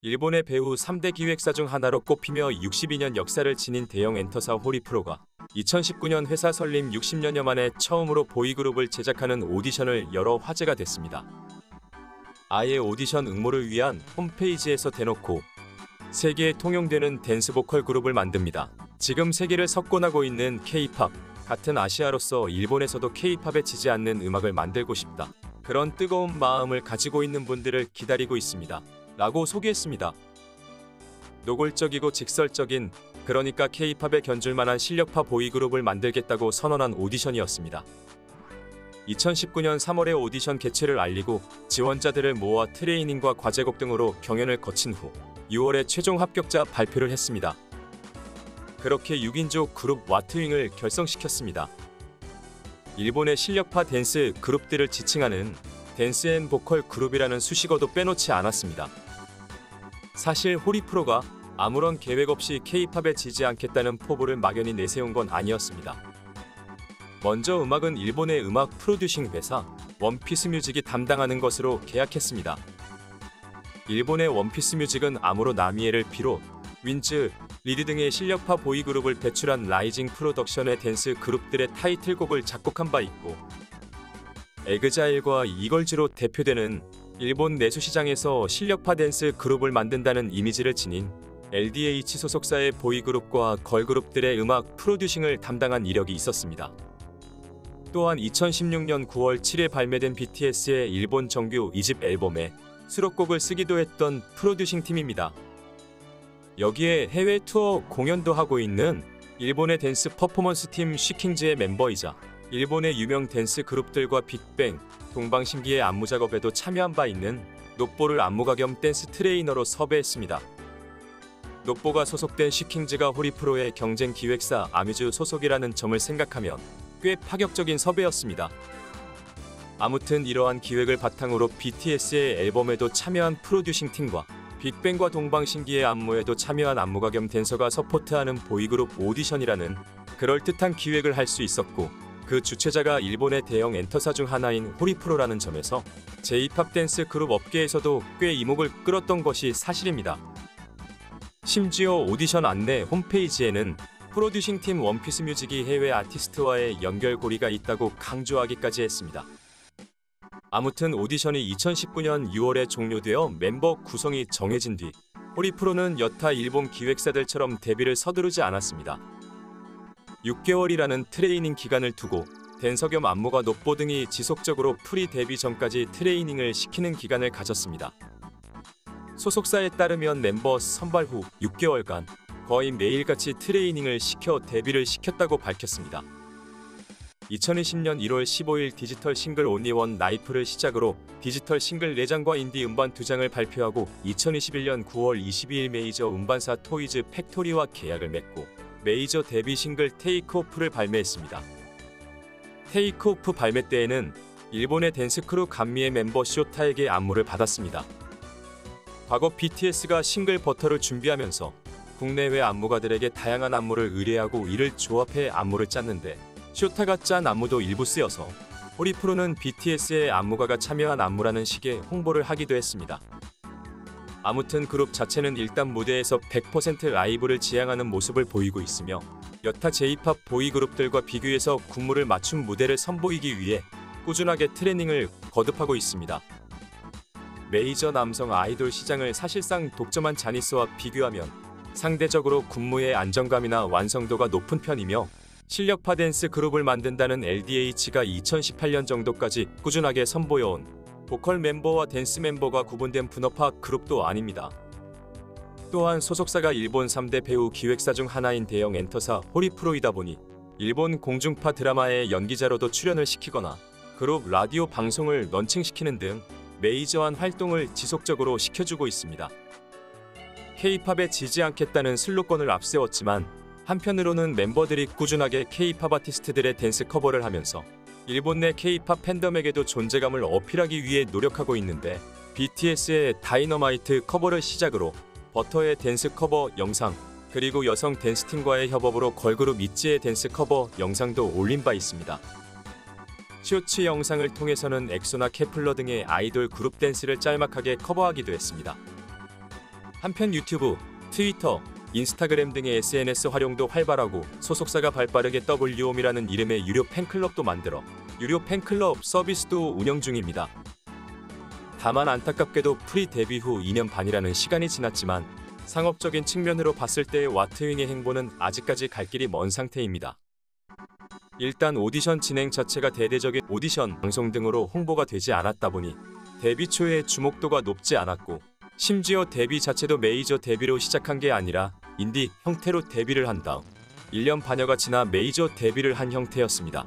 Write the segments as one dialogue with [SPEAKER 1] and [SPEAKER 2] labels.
[SPEAKER 1] 일본의 배우 3대 기획사 중 하나로 꼽히며 62년 역사를 지닌 대형 엔터사 호리프로가 2019년 회사 설립 60년여 만에 처음으로 보이그룹을 제작하는 오디션을 열어 화제가 됐습니다. 아예 오디션 응모를 위한 홈페이지에서 대놓고 세계에 통용되는 댄스 보컬 그룹을 만듭니다. 지금 세계를 석권하고 있는 K-팝, 같은 아시아로서 일본에서도 K-팝에 지지 않는 음악을 만들고 싶다. 그런 뜨거운 마음을 가지고 있는 분들을 기다리고 있습니다. 라고 소개했습니다. 노골적이고 직설적인, 그러니까 K-팝에 견줄만한 실력파 보이그룹을 만들겠다고 선언한 오디션이었습니다. 2019년 3월에 오디션 개최를 알리고 지원자들을 모아 트레이닝과 과제곡 등으로 경연을 거친 후 6월에 최종 합격자 발표를 했습니다. 그렇게 6인조 그룹 와트윙을 결성시켰습니다. 일본의 실력파 댄스 그룹들을 지칭하는 댄스 앤 보컬 그룹이라는 수식어도 빼놓지 않았습니다. 사실 호리프로가 아무런 계획 없이 K-팝에 지지 않겠다는 포부를 막연히 내세운 건 아니었습니다. 먼저 음악은 일본의 음악 프로듀싱 회사 원피스 뮤직이 담당하는 것으로 계약했습니다. 일본의 원피스 뮤직은 아무로 나미에를 비롯 윈즈, 리드 등의 실력파 보이그룹을 배출한 라이징 프로덕션의 댄스 그룹들의 타이틀곡을 작곡한 바 있고 에그자일과 이걸즈로 대표되는 일본 내수 시장에서 실력파 댄스 그룹을 만든다는 이미지를 지닌 LDH 소속사의 보이그룹과 걸그룹들의 음악 프로듀싱을 담당한 이력이 있었습니다. 또한 2016년 9월 7일 발매된 BTS의 일본 정규 2집 앨범에 수록곡을 쓰기도 했던 프로듀싱 팀입니다. 여기에 해외 투어 공연도 하고 있는 일본의 댄스 퍼포먼스 팀 쉬킹즈의 멤버이자 일본의 유명 댄스 그룹들과 빅뱅, 동방신기의 안무 작업에도 참여한 바 있는 노뽀를 안무가 겸 댄스 트레이너로 섭외했습니다. 노뽀가 소속된 쉬킹즈가 호리프로의 경쟁 기획사 아뮤즈 소속이라는 점을 생각하면 꽤 파격적인 섭외였습니다. 아무튼 이러한 기획을 바탕으로 BTS의 앨범에도 참여한 프로듀싱 팀과 빅뱅과 동방신기의 안무에도 참여한 안무가 겸 댄서가 서포트하는 보이그룹 오디션이라는 그럴듯한 기획을 할 수 있었고 그 주최자가 일본의 대형 엔터사 중 하나인 호리프로라는 점에서 J-팝 댄스 그룹 업계에서도 꽤 이목을 끌었던 것이 사실입니다. 심지어 오디션 안내 홈페이지에는 프로듀싱 팀 원피스 뮤직이 해외 아티스트와의 연결고리가 있다고 강조하기까지 했습니다. 아무튼 오디션이 2019년 6월에 종료되어 멤버 구성이 정해진 뒤 호리프로는 여타 일본 기획사들처럼 데뷔를 서두르지 않았습니다. 6개월이라는 트레이닝 기간을 두고 댄서 겸 안무가 노뽀 등이 지속적으로 프리 데뷔 전까지 트레이닝을 시키는 기간을 가졌습니다. 소속사에 따르면 멤버 선발 후 6개월간 거의 매일같이 트레이닝을 시켜 데뷔를 시켰다고 밝혔습니다. 2020년 1월 15일 디지털 싱글 온리 원 라이프를 시작으로 디지털 싱글 4장과 인디 음반 2장을 발표하고 2021년 9월 22일 메이저 음반사 토이즈 팩토리와 계약을 맺고 메이저 데뷔 싱글 테이크 오프를 발매했습니다. 테이크 오프 발매 때에는 일본의 댄스 크루 감미의 멤버 쇼타에게 안무를 받았습니다. 과거 BTS가 싱글 버터를 준비하면서 국내외 안무가들에게 다양한 안무를 의뢰하고 이를 조합해 안무를 짰는데 쇼타가 짠 안무도 일부 쓰여서 호리프로는 BTS의 안무가가 참여한 안무라는 식의 홍보를 하기도 했습니다. 아무튼 그룹 자체는 일단 무대에서 100% 라이브를 지향하는 모습을 보이고 있으며 여타 J-팝 보이그룹들과 비교해서 군무를 맞춘 무대를 선보이기 위해 꾸준하게 트레이닝을 거듭하고 있습니다. 메이저 남성 아이돌 시장을 사실상 독점한 자니스와 비교하면 상대적으로 군무의 안정감이나 완성도가 높은 편이며 실력파 댄스 그룹을 만든다는 LDH가 2018년 정도까지 꾸준하게 선보여온 보컬 멤버와 댄스 멤버가 구분된 분업화 그룹도 아닙니다. 또한 소속사가 일본 3대 배우 기획사 중 하나인 대형 엔터사 호리프로이다 보니 일본 공중파 드라마의 연기자로도 출연을 시키거나 그룹 라디오 방송을 런칭시키는 등 메이저한 활동을 지속적으로 시켜주고 있습니다. K-팝에 지지 않겠다는 슬로건을 앞세웠지만 한편으로는 멤버들이 꾸준하게 K-팝 아티스트들의 댄스 커버를 하면서 일본 내 K-팝 팬덤에게도 존재감을 어필하기 위해 노력하고 있는데 BTS의 다이너마이트 커버를 시작으로 버터의 댄스 커버 영상, 그리고 여성 댄스팀과의 협업으로 걸그룹 있지의 댄스 커버 영상도 올린 바 있습니다. 쇼츠 영상을 통해서는 엑소나 케플러 등의 아이돌 그룹 댄스를 짤막하게 커버하기도 했습니다. 한편 유튜브, 트위터, 인스타그램 등의 SNS 활용도 활발하고 소속사가 발빠르게 WOM이라는 이름의 유료 팬클럽도 만들어 유료 팬클럽 서비스도 운영 중입니다. 다만 안타깝게도 프리 데뷔 후 2년 반이라는 시간이 지났지만 상업적인 측면으로 봤을 때의 와트윙의 행보는 아직까지 갈 길이 먼 상태입니다. 일단 오디션 진행 자체가 대대적인 오디션 방송 등으로 홍보가 되지 않았다 보니 데뷔 초에 주목도가 높지 않았고, 심지어 데뷔 자체도 메이저 데뷔로 시작한 게 아니라 인디 형태로 데뷔를 한 다음 1년 반여가 지나 메이저 데뷔를 한 형태였습니다.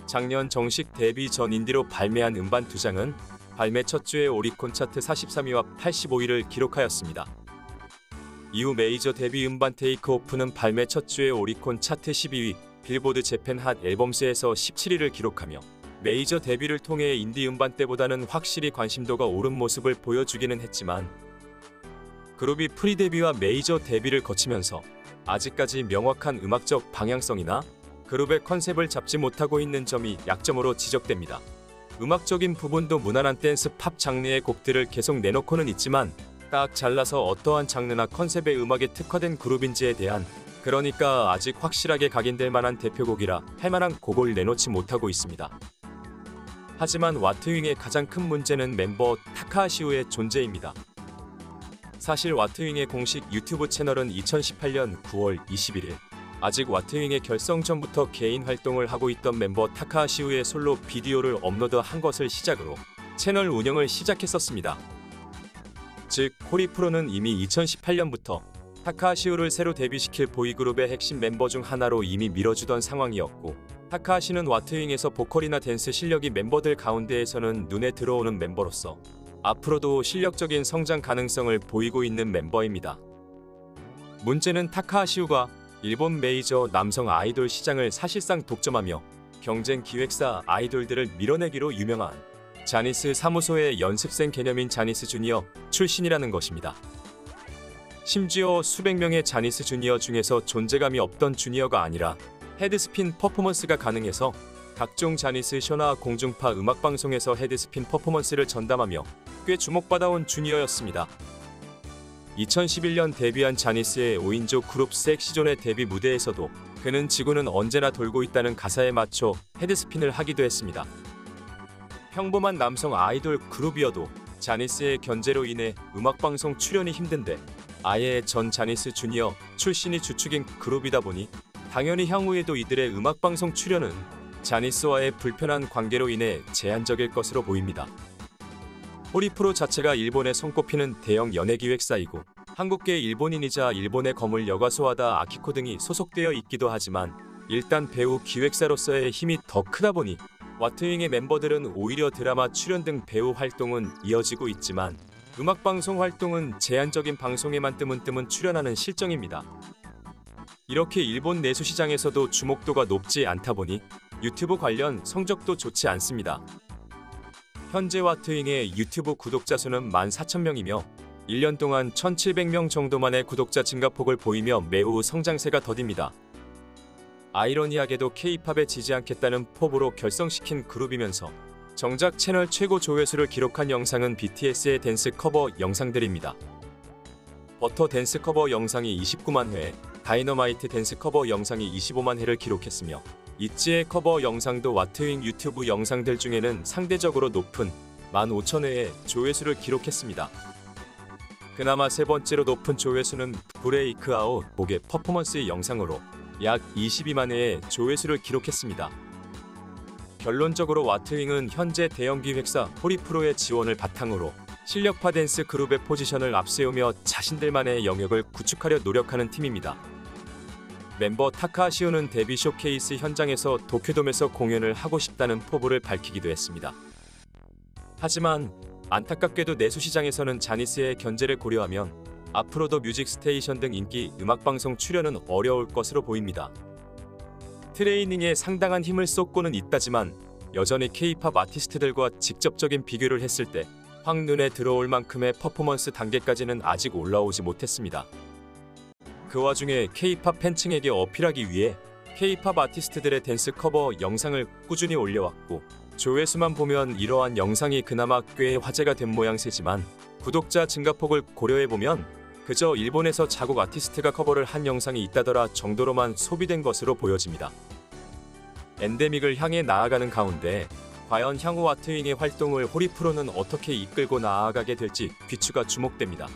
[SPEAKER 1] 작년 정식 데뷔 전 인디로 발매한 음반 2장은 발매 첫 주에 오리콘 차트 43위와 85위를 기록하였습니다. 이후 메이저 데뷔 음반 테이크 오프는 발매 첫 주에 오리콘 차트 12위, 빌보드 재팬 핫 앨범스에서 17위를 기록하며 메이저 데뷔를 통해 인디 음반 때보다는 확실히 관심도가 오른 모습을 보여주기는 했지만, 그룹이 프리 데뷔와 메이저 데뷔를 거치면서 아직까지 명확한 음악적 방향성이나 그룹의 컨셉을 잡지 못하고 있는 점이 약점으로 지적됩니다. 음악적인 부분도 무난한 댄스 팝 장르의 곡들을 계속 내놓고는 있지만 딱 잘라서 어떠한 장르나 컨셉의 음악에 특화된 그룹인지에 대한, 그러니까 아직 확실하게 각인될 만한 대표곡이라 할 만한 곡을 내놓지 못하고 있습니다. 하지만 와트윙의 가장 큰 문제는 멤버 타카하시우의 존재입니다. 사실 와트윙의 공식 유튜브 채널은 2018년 9월 21일 아직 와트윙의 결성 전부터 개인 활동을 하고 있던 멤버 타카하시우의 솔로 비디오를 업로드한 것을 시작으로 채널 운영을 시작했었습니다. 즉 호리프로는 이미 2018년부터 타카하시우를 새로 데뷔시킬 보이그룹의 핵심 멤버 중 하나로 이미 밀어주던 상황이었고, 타카하시는 와트윙에서 보컬이나 댄스 실력이 멤버들 가운데에서는 눈에 들어오는 멤버로서 앞으로도 실력적인 성장 가능성을 보이고 있는 멤버입니다. 문제는 타카하시우가 일본 메이저 남성 아이돌 시장을 사실상 독점하며 경쟁 기획사 아이돌들을 밀어내기로 유명한 자니스 사무소의 연습생 개념인 자니스 주니어 출신이라는 것입니다. 심지어 수백 명의 자니스 주니어 중에서 존재감이 없던 주니어가 아니라 헤드스핀 퍼포먼스가 가능해서 각종 자니스 쇼나 공중파 음악방송에서 헤드스핀 퍼포먼스를 전담하며 꽤 주목받아온 주니어였습니다. 2011년 데뷔한 자니스의 5인조 그룹 섹시존의 데뷔 무대에서도 그는 지구는 언제나 돌고 있다는 가사에 맞춰 헤드스핀을 하기도 했습니다. 평범한 남성 아이돌 그룹이어도 자니스의 견제로 인해 음악방송 출연이 힘든데 아예 전 자니스 주니어 출신이 주축인 그룹이다 보니 당연히 향후에도 이들의 음악방송 출연은 자니스와의 불편한 관계로 인해 제한적일 것으로 보입니다. 호리프로 자체가 일본에 손꼽히는 대형 연예기획사이고 한국계 일본인이자 일본의 거물 여가소하다 아키코 등이 소속되어 있기도 하지만, 일단 배우 기획사로서의 힘이 더 크다 보니 와트윙의 멤버들은 오히려 드라마 출연 등 배우 활동은 이어지고 있지만 음악방송 활동은 제한적인 방송에만 뜨문뜨문 출연하는 실정입니다. 이렇게 일본 내수 시장에서도 주목도가 높지 않다 보니 유튜브 관련 성적도 좋지 않습니다. 현재 와트윙의 유튜브 구독자 수는 14,000명이며 1년 동안 1,700명 정도만의 구독자 증가폭을 보이며 매우 성장세가 더딥니다. 아이러니하게도 K-팝에 지지 않겠다는 포부로 결성시킨 그룹이면서 정작 채널 최고 조회수를 기록한 영상은 BTS의 댄스 커버 영상들입니다. 버터 댄스 커버 영상이 29만 회, 다이너마이트 댄스 커버 영상이 25만 회를 기록했으며 있지의 커버 영상도 와트윙 유튜브 영상들 중에는 상대적으로 높은 15,000회의 조회수를 기록했습니다. 그나마 세 번째로 높은 조회수는 브레이크 아웃 곡의 퍼포먼스 영상으로 약 22만 회의 조회수를 기록했습니다. 결론적으로 와트윙은 현재 대형 기획사 호리프로의 지원을 바탕으로 실력파 댄스 그룹의 포지션을 앞세우며 자신들만의 영역을 구축하려 노력하는 팀입니다. 멤버 타카하시우는 데뷔 쇼케이스 현장에서 도쿄돔에서 공연을 하고 싶다는 포부를 밝히기도 했습니다. 하지만 안타깝게도 내수 시장에서는 자니스의 견제를 고려하면 앞으로도 뮤직스테이션 등 인기 음악방송 출연은 어려울 것으로 보입니다. 트레이닝에 상당한 힘을 쏟고는 있다지만 여전히 K-팝 아티스트들과 직접적인 비교를 했을 때 확 눈에 들어올 만큼의 퍼포먼스 단계까지는 아직 올라오지 못했습니다. 그 와중에 K-팝 팬층에게 어필하기 위해 K-팝 아티스트들의 댄스 커버 영상을 꾸준히 올려왔고, 조회수만 보면 이러한 영상이 그나마 꽤 화제가 된 모양새지만 구독자 증가폭을 고려해보면 그저 일본에서 자국 아티스트가 커버를 한 영상이 있다더라 정도로만 소비된 것으로 보여집니다. 엔데믹을 향해 나아가는 가운데 과연 향후 아트윙의 활동을 호리프로는 어떻게 이끌고 나아가게 될지 귀추가 주목됩니다.